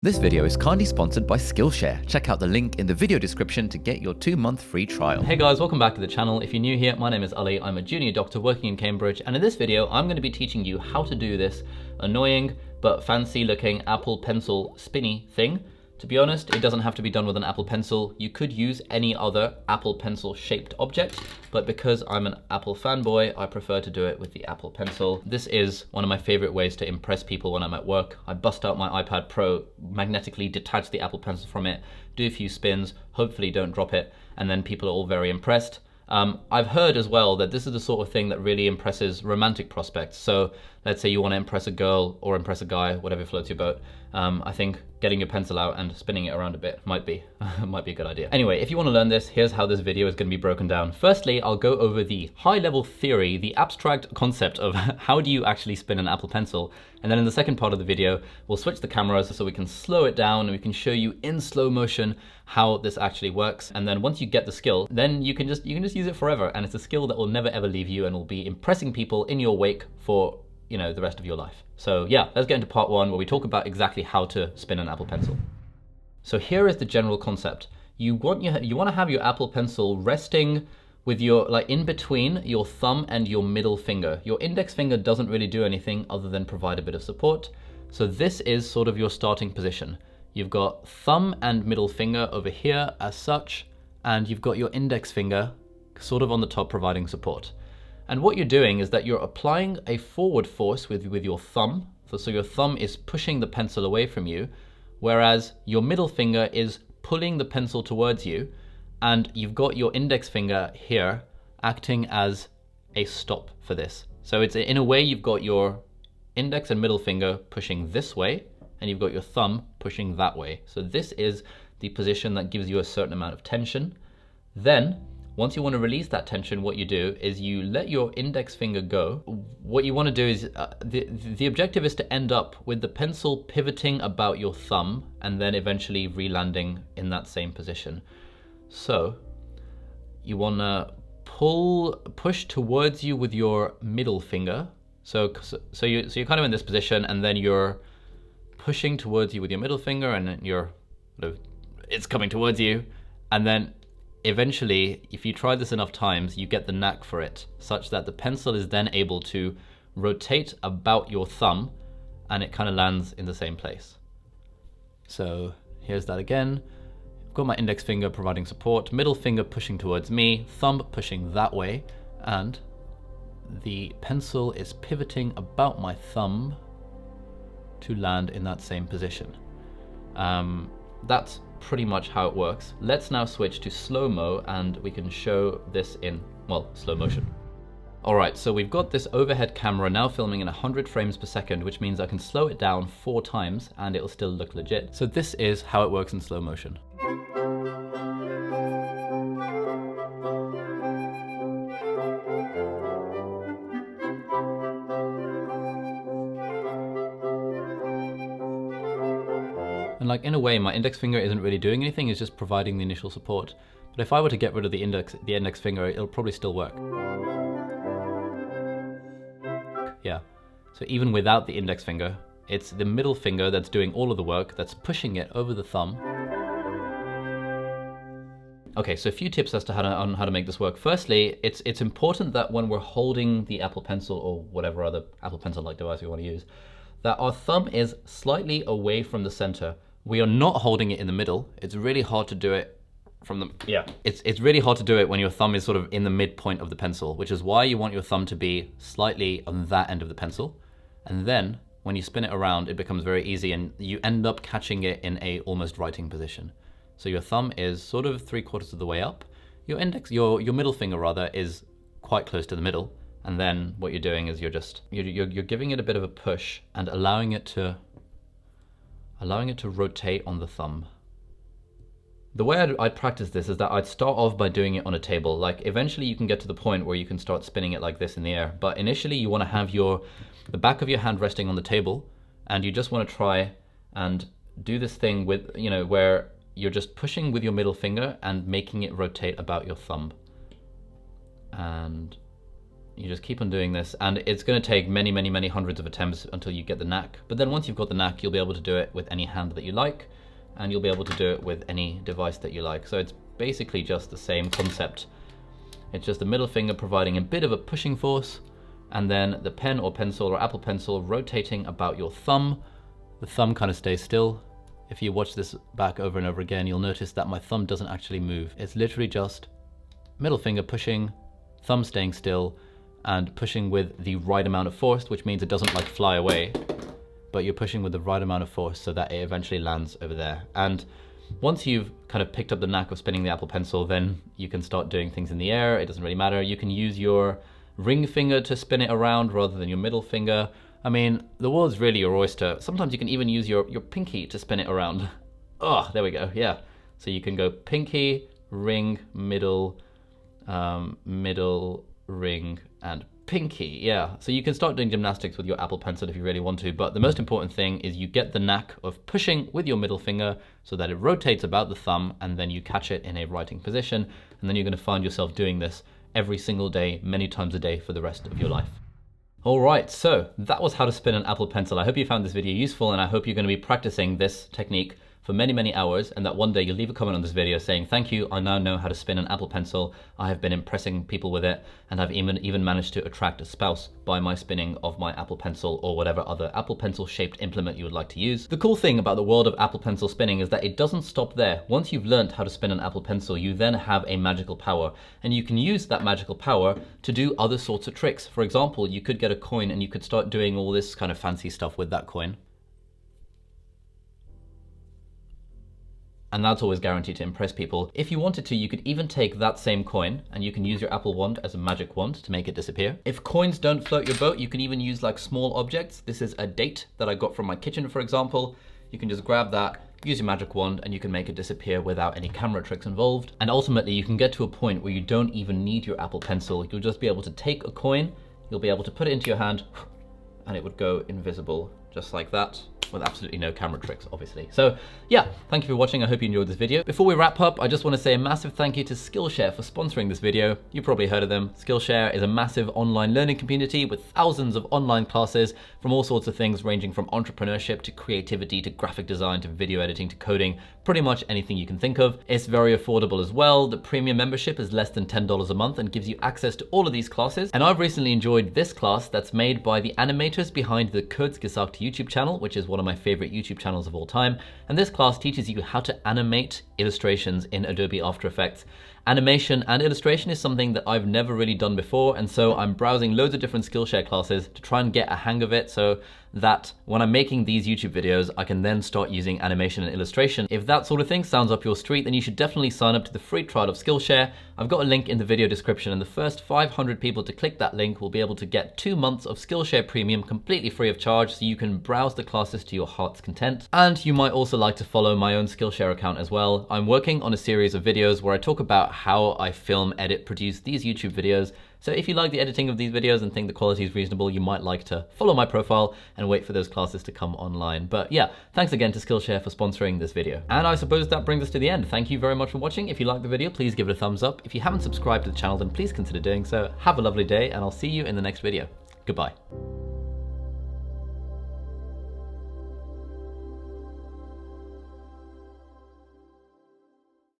This video is kindly sponsored by Skillshare. Check out the link in the video description to get your 2-month free trial. Hey guys, welcome back to the channel. If you're new here, my name is Ali. I'm a junior doctor working in Cambridge, and in this video, I'm going to be teaching you how to do this annoying but fancy looking Apple Pencil spinny thing. To be honest, it doesn't have to be done with an Apple Pencil. You could use any other Apple Pencil shaped object, but because I'm an Apple fanboy, I prefer to do it with the Apple Pencil. This is one of my favorite ways to impress people when I'm at work. I bust out my iPad Pro, magnetically detach the Apple Pencil from it, do a few spins, hopefully don't drop it, and then people are all very impressed. I've heard as well that this is the sort of thing that really impresses romantic prospects. So let's say you want to impress a girl or impress a guy, whatever floats your boat. I think getting your pencil out and spinning it around a bit might be a good idea. Anyway, if you want to learn this, here's how this video is going to be broken down. Firstly, I'll go over the high-level theory, the abstract concept of how do you actually spin an Apple Pencil. And then in the second part of the video, we'll switch the cameras so we can slow it down and we can show you in slow motion how this actually works. And then once you get the skill, then you can just use it forever. And it's a skill that will never ever leave you and will be impressing people in your wake for the rest of your life. So yeah, let's get into part one where we talk about exactly how to spin an Apple Pencil. So here is the general concept. You want to have your Apple Pencil resting with your, in between your thumb and your middle finger. Your index finger doesn't really do anything other than provide a bit of support. So this is sort of your starting position. You've got thumb and middle finger over here as such, and you've got your index finger sort of on the top providing support. And what you're doing is that you're applying a forward force with your thumb. So your thumb is pushing the pencil away from you, whereas your middle finger is pulling the pencil towards you, and you've got your index finger here acting as a stop for this. So it's, in a way, you've got your index and middle finger pushing this way, and you've got your thumb pushing that way. So this is the position that gives you a certain amount of tension. Then, once you want to release that tension, what you do is you let your index finger go. What you want to do is, the objective is to end up with the pencil pivoting about your thumb and then eventually re-landing in that same position. So you want to push towards you with your middle finger. So you're kind of in this position, and then you're pushing towards you with your middle finger, and then it's coming towards you, and then eventually, if you try this enough times, you get the knack for it, such that the pencil is then able to rotate about your thumb and it kind of lands in the same place. So here's that again. I've got my index finger providing support, middle finger pushing towards me, thumb pushing that way, and the pencil is pivoting about my thumb to land in that same position. That's pretty much how it works. Let's now switch to slow-mo and we can show this in, slow motion. All right, so we've got this overhead camera now filming in 100 frames per second, which means I can slow it down 4 times and it'll still look legit. So this is how it works in slow motion. And in a way, my index finger isn't really doing anything, it's just providing the initial support. But if I were to get rid of the index finger, it'll probably still work. Yeah, so even without the index finger, it's the middle finger that's doing all of the work, that's pushing it over the thumb. Okay, so a few tips as to how to make this work. Firstly, it's important that when we're holding the Apple Pencil or whatever other Apple Pencil-like device we want to use, that our thumb is slightly away from the center. We are not holding it in the middle. It's really hard to do it It's really hard to do it when your thumb is sort of in the midpoint of the pencil, which is why you want your thumb to be slightly on that end of the pencil. And then when you spin it around, it becomes very easy and you end up catching it in a almost writing position. So your thumb is sort of 3/4 of the way up. Your middle finger rather is quite close to the middle. And then what you're doing is you're giving it a bit of a push and allowing it to rotate on the thumb. The way I'd practice this is that I'd start off by doing it on a table. Eventually you can get to the point where you can start spinning it like this in the air. But initially you want to have the back of your hand resting on the table, and you just want to try and do this thing with, where you're just pushing with your middle finger and making it rotate about your thumb. And You just keep on doing this, and it's going to take many, many, many hundreds of attempts until you get the knack. But then once you've got the knack, you'll be able to do it with any hand that you like, and you'll be able to do it with any device that you like. So it's basically just the same concept. It's just the middle finger providing a bit of a pushing force, and then the pen or pencil or Apple Pencil rotating about your thumb. The thumb kind of stays still. If you watch this back over and over again, you'll notice that my thumb doesn't actually move. It's literally just middle finger pushing, thumb staying still, and pushing with the right amount of force, which means it doesn't like fly away, but you're pushing with the right amount of force so that it eventually lands over there. And once you've kind of picked up the knack of spinning the Apple Pencil, then you can start doing things in the air. It doesn't really matter. You can use your ring finger to spin it around rather than your middle finger. I mean, the world's really your oyster. Sometimes you can even use your pinky to spin it around. Oh, there we go, yeah. So you can go pinky, ring, middle, middle, ring, and pinky, yeah. So you can start doing gymnastics with your Apple Pencil if you really want to, but the most important thing is you get the knack of pushing with your middle finger so that it rotates about the thumb, and then you catch it in a writing position, and then you're going to find yourself doing this every single day, many times a day for the rest of your life. All right, so that was how to spin an Apple Pencil. I hope you found this video useful, and I hope you're going to be practicing this technique for many, many hours, and that one day you'll leave a comment on this video saying, thank you, I now know how to spin an Apple Pencil. I have been impressing people with it, and I've even managed to attract a spouse by my spinning of my Apple Pencil or whatever other Apple Pencil shaped implement you would like to use. The cool thing about the world of Apple Pencil spinning is that it doesn't stop there. Once you've learned how to spin an Apple Pencil, you then have a magical power, and you can use that magical power to do other sorts of tricks. For example, you could get a coin and you could start doing all this kind of fancy stuff with that coin. And that's always guaranteed to impress people. If you wanted to, you could even take that same coin and you can use your Apple wand as a magic wand to make it disappear. If coins don't float your boat, you can even use like small objects. This is a date that I got from my kitchen, for example. You can just grab that, use your magic wand, and you can make it disappear without any camera tricks involved. And ultimately, you can get to a point where you don't even need your Apple Pencil. You'll just be able to take a coin, you'll be able to put it into your hand, and it would go invisible, just like that, with absolutely no camera tricks, obviously. So yeah, thank you for watching. I hope you enjoyed this video. Before we wrap up, I just want to say a massive thank you to Skillshare for sponsoring this video. You've probably heard of them. Skillshare is a massive online learning community with thousands of online classes from all sorts of things, ranging from entrepreneurship to creativity to graphic design to video editing to coding, pretty much anything you can think of. It's very affordable as well. The premium membership is less than $10 a month and gives you access to all of these classes. And I've recently enjoyed this class that's made by the animators behind the Kurzgesagt YouTube channel, which is one of my favorite YouTube channels of all time. And this class teaches you how to animate illustrations in Adobe After Effects. Animation and illustration is something that I've never really done before, and so I'm browsing loads of different Skillshare classes to try and get a hang of it so that when I'm making these YouTube videos, I can then start using animation and illustration. If that sort of thing sounds up your street, then you should definitely sign up to the free trial of Skillshare. I've got a link in the video description, and the first 500 people to click that link will be able to get 2 months of Skillshare Premium completely free of charge, so you can browse the classes to your heart's content. And you might also like to follow my own Skillshare account as well. I'm working on a series of videos where I talk about how I film, edit, produce these YouTube videos. So if you like the editing of these videos and think the quality is reasonable, you might like to follow my profile and wait for those classes to come online. But yeah, thanks again to Skillshare for sponsoring this video. And I suppose that brings us to the end. Thank you very much for watching. If you liked the video, please give it a thumbs up. If you haven't subscribed to the channel, then please consider doing so. Have a lovely day, and I'll see you in the next video. Goodbye.